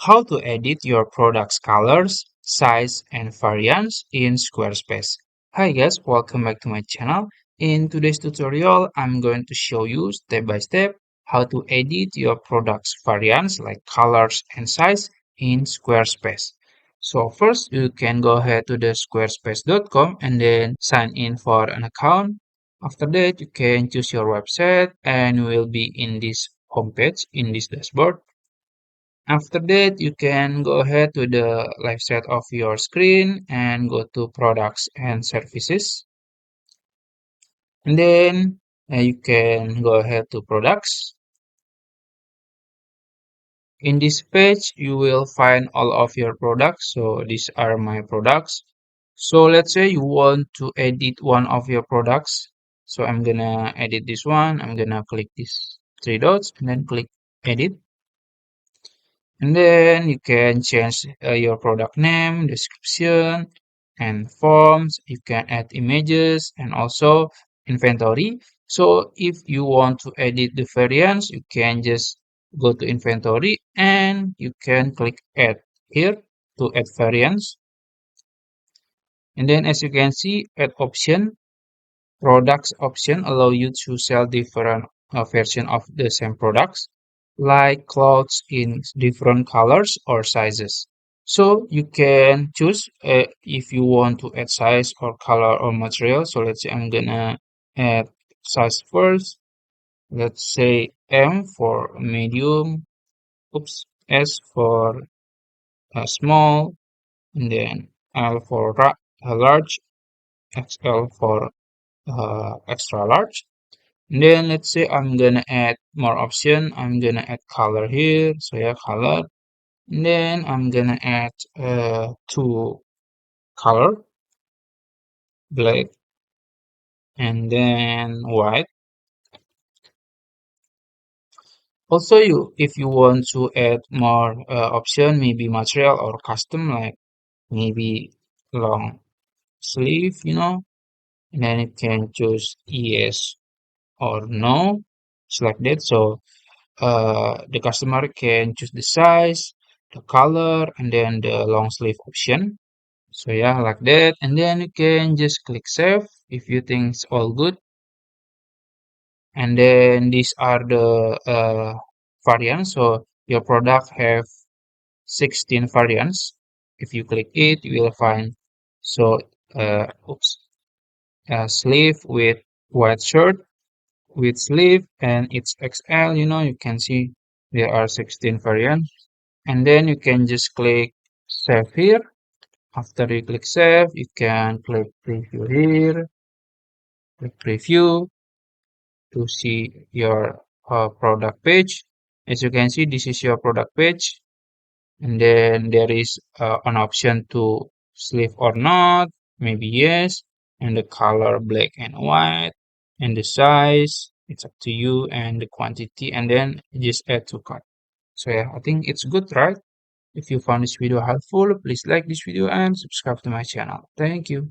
How to edit your product's colors, size, and variants in Squarespace. Hi guys, welcome back to my channel. In today's tutorial, I'm going to show you step by step how to edit your product's variants like colors and size in Squarespace. So first, you can go ahead to the squarespace.com and then sign in for an account. After that, you can choose your website and you will be in this homepage, in this dashboard. After that, you can go ahead to the left side of your screen and go to products and services. And then you can go ahead to products. In this page, you will find all of your products. So these are my products. So let's say you want to edit one of your products. So I'm gonna edit this one. I'm gonna click these three dots and then click edit. And then you can change your product name, description, and forms. You can add images and also inventory. So if you want to edit the variants, you can just go to inventory and you can click add here to add variants. And then as you can see, add option, products option allow you to sell different version of the same products, like clothes in different colors or sizes. So you can choose if you want to add size or color or material. So let's say I'm gonna add size first. Let's say M for medium, oops, S for small, and then L for large, XL for extra large. And then let's say I'm gonna add more option. I'm gonna add color here. So yeah, color. And then I'm gonna add two color, black and then white. Also, if you want to add more option, maybe material or custom, like maybe long sleeve, and then you can choose yes or no, just like that. So the customer can choose the size, the color, and then the long sleeve option. So yeah, like that. And then you can just click save if you think it's all good. And then these are the variants. So your product have 16 variants. If you click it, you will find so oops, a sleeve with white shirt with sleeve and it's XL. You can see there are 16 variants. And then you can just click save here. After you click save, you can click preview here, click preview to see your product page. As you can see, this is your product page. And then there is an option to sleeve or not, maybe yes, and the color black and white, and the size, it's up to you, and the quantity, and then just add to cart. So yeah, I think it's good, right? If you found this video helpful, please like this video and subscribe to my channel. Thank you.